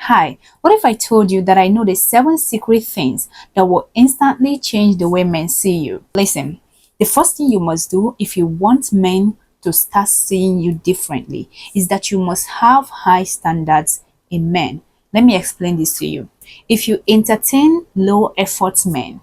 Hi, what if I told you that I know the 7 secret things that will instantly change the way men see you? Listen, the first thing you must do if you want men to start seeing you differently is that you must have high standards in men. Let me explain this to you. If you entertain low effort men,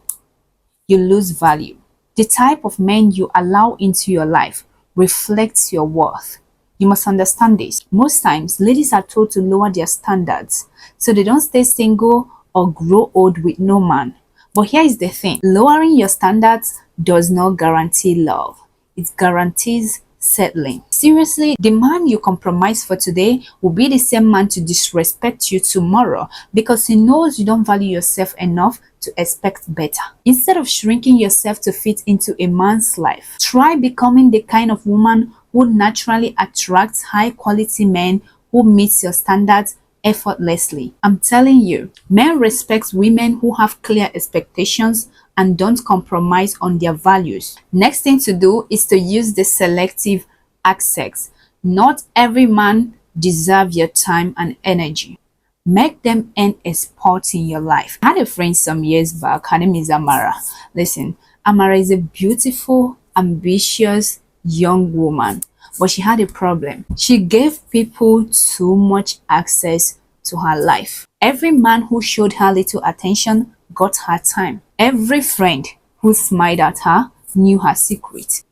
you lose value. The type of men you allow into your life reflects your worth. You must understand this. Most times, ladies are told to lower their standards so they don't stay single or grow old with no man. But here is the thing, lowering your standards does not guarantee love. It guarantees settling. Seriously, the man you compromise for today will be the same man to disrespect you tomorrow because he knows you don't value yourself enough to expect better. Instead of shrinking yourself to fit into a man's life, try becoming the kind of woman who naturally attracts high quality men who meets your standards effortlessly. I'm telling you, men respect women who have clear expectations and don't compromise on their values. Next thing to do is to use the selective access. Not every man deserves your time and energy. Make them earn a spot in your life. I had a friend some years back, her name is Amara. Listen, Amara is a beautiful, ambitious young woman, but she had a problem. She gave people too much access to her life. Every man who showed her little attention got her time. Every friend who smiled at her knew her secret.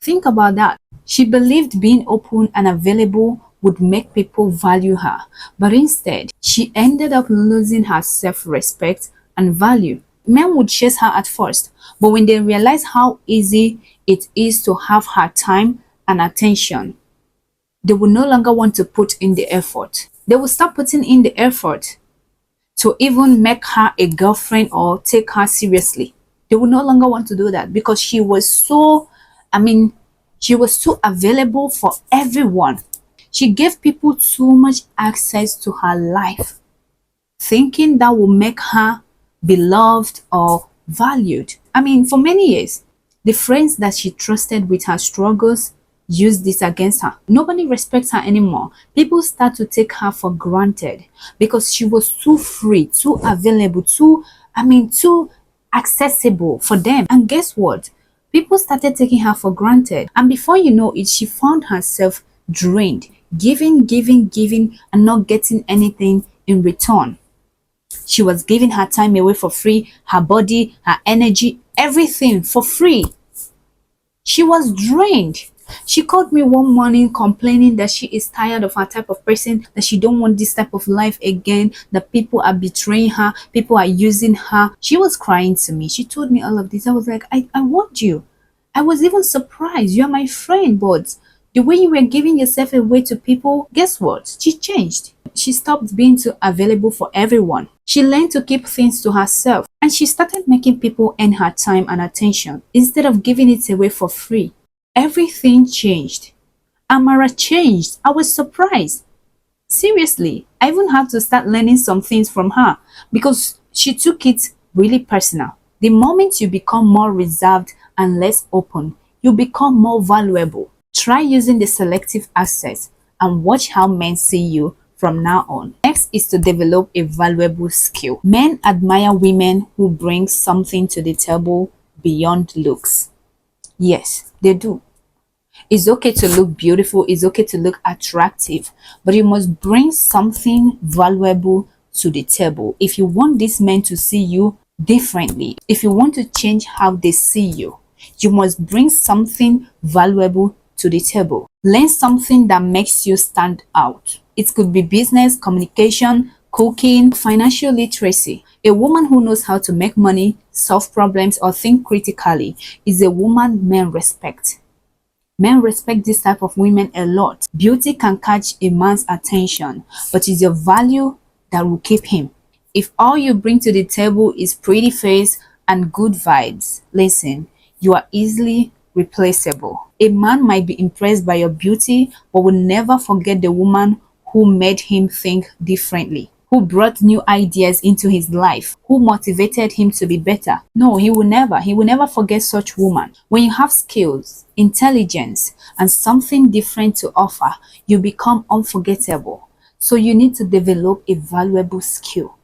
Think about that. She believed being open and available would make people value her, but instead, she ended up losing her self-respect and value. Men would chase her at first, but when they realized how easy it is to have her time and attention, they would no longer want to put in the effort. They will start putting in the effort to even make her a girlfriend or take her seriously. They will no longer want to do that because she was so available for everyone. She gave people too much access to her life, thinking that will make her beloved or valued. For many years, the friends that she trusted with her struggles used this against her. Nobody respects her anymore. People start to take her for granted because she was too free, too available, too accessible for them. And guess what? People started taking her for granted. And before you know it, she found herself drained, giving, and not getting anything in return. She was giving her time away for free, her body, her energy, everything for free. She was drained. She called me one morning complaining that she is tired of her type of person, that she don't want this type of life again, that people are betraying her, people are using her. She was crying to me. She told me all of this. I was like, I want you. I was even surprised. You're my friend, but the way you were giving yourself away to people, guess what? She changed. She stopped being too available for everyone. She learned to keep things to herself, and she started making people earn her time and attention instead of giving it away for free. Everything changed. Amara changed. I was surprised. Seriously, I even had to start learning some things from her because she took it really personal. The moment you become more reserved and less open, you become more valuable. Try using the selective access and watch how men see you from now on. Next is to develop a valuable skill. Men admire women who bring something to the table beyond looks. Yes, they do. It's okay to look beautiful, it's okay to look attractive, but you must bring something valuable to the table. If you want these men to see you differently, if you want to change how they see you, you must bring something valuable to the table. Learn something that makes you stand out. It could be business, communication, cooking, financial literacy. A woman who knows how to make money, solve problems, or think critically is a woman men respect. Men respect this type of women a lot. Beauty can catch a man's attention, but it's your value that will keep him. If all you bring to the table is pretty face and good vibes, listen, you are easily replaceable. A man might be impressed by your beauty, but will never forget the woman who made him think differently, who brought new ideas into his life, who motivated him to be better. No, he will never forget such woman. When you have skills, intelligence, and something different to offer, you become unforgettable. So you need to develop a valuable skill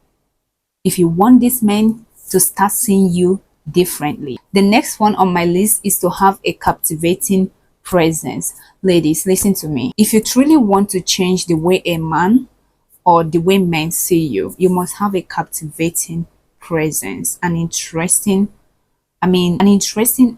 if you want this man to start seeing you differently. The next one on my list is to have a captivating presence. Ladies, listen to me. If you truly want to change the way a man or the way men see you, you must have a captivating presence, an interesting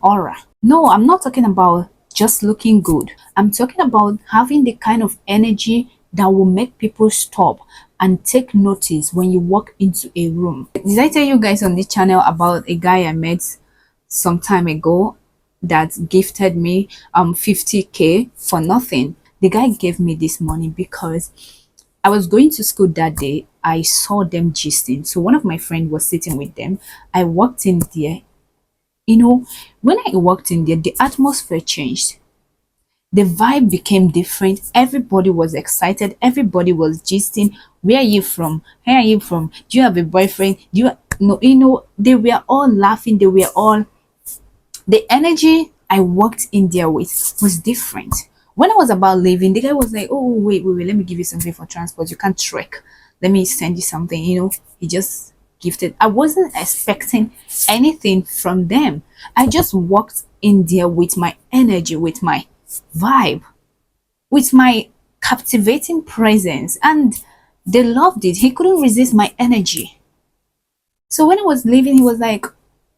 aura. No, I'm not talking about just looking good. I'm talking about having the kind of energy that will make people stop and take notice when you walk into a room. Did I tell you guys on this channel about a guy I met some time ago that gifted me 50k for nothing? The guy gave me this money because I was going to school that day. I saw them gisting. So one of my friends was sitting with them. I walked in there. You know, when I walked in there, the atmosphere changed. The vibe became different. Everybody was excited. Everybody was gisting. Where are you from? Where are you from? Do you have a boyfriend? Do you no? You know, they were all laughing. They were all. The energy I walked in there with was different. When I was about leaving, the guy was like, "Oh, wait, let me give you something for transport. You can't trek. Let me send you something." You know, he just gifted. I wasn't expecting anything from them. I just walked in there with my energy, with my vibe, with my captivating presence, and they loved it. He couldn't resist my energy. So when I was leaving, he was like,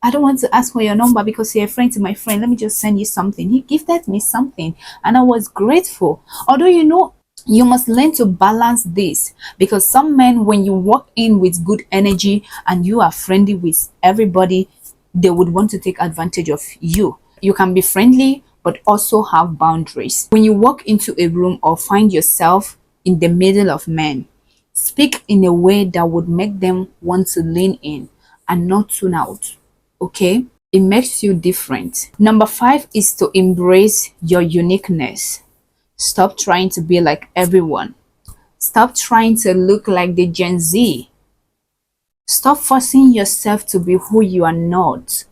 "I don't want to ask for your number because you're a friend to my friend. Let me just send you something." He gifted me something and I was grateful. Although, you know, you must learn to balance this, because some men, when you walk in with good energy and you are friendly with everybody, they would want to take advantage of you. You can be friendly but also have boundaries. When you walk into a room or find yourself in the middle of men, speak in a way that would make them want to lean in and not tune out. Okay? It makes you different. Number 5 is to embrace your uniqueness. Stop trying to be like everyone. Stop trying to look like the Gen Z. Stop forcing yourself to be who you are not.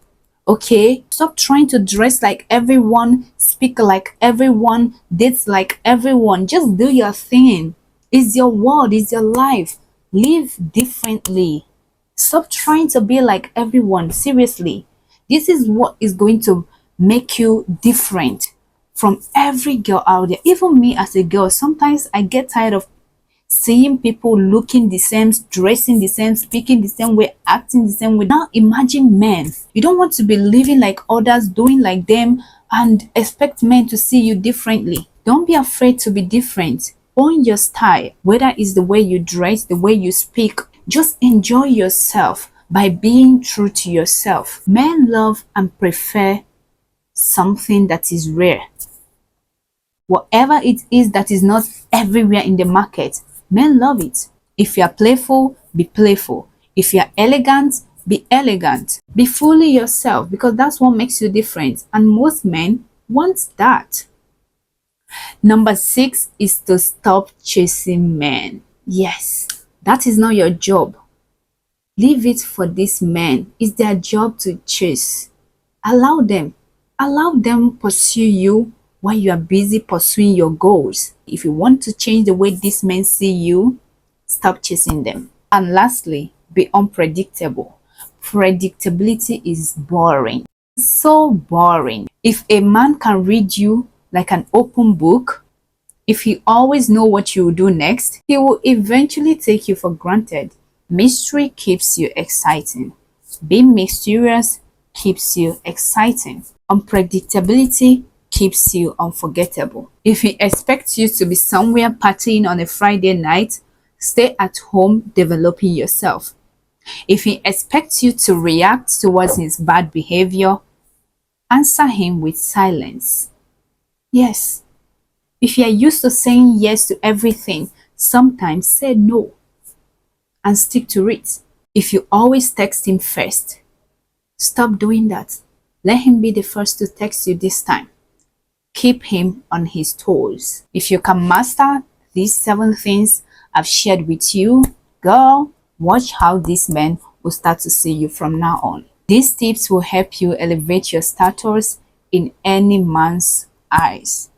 Okay? Stop trying to dress like everyone, speak like everyone, date like everyone. Just do your thing. It's your world, it's your life. Live differently. Stop trying to be like everyone. Seriously. This is what is going to make you different from every girl out there. Even me as a girl, sometimes I get tired of seeing people looking the same, dressing the same, speaking the same way, acting the same way. Now imagine men. You don't want to be living like others, doing like them, and expect men to see you differently. Don't be afraid to be different. Own your style, whether it's the way you dress, the way you speak. Just enjoy yourself by being true to yourself. Men love and prefer something that is rare. Whatever it is that is not everywhere in the market, men love it. If you are playful, be playful. If you are elegant, be elegant. Be fully yourself, because that's what makes you different. And most men want that. Number 6 is to stop chasing men. Yes, that is not your job. Leave it for these men. It's their job to chase. Allow them. Allow them pursue you while you are busy pursuing your goals. If you want to change the way these men see you, stop chasing them. And lastly, be unpredictable. Predictability is boring. So boring. If a man can read you like an open book, if he always know what you will do next, he will eventually take you for granted. Mystery keeps you exciting. Being mysterious keeps you exciting. Unpredictability keeps you unforgettable. If he expects you to be somewhere partying on a Friday night, stay at home developing yourself. If he expects you to react towards his bad behavior, answer him with silence. Yes. If you are used to saying yes to everything, sometimes say no and stick to it. If you always text him first, stop doing that. Let him be the first to text you this time. Keep him on his toes. If you can master these 7 things I've shared with you, girl, watch how these men will start to see you from now on. These tips will help you elevate your status in any man's eyes.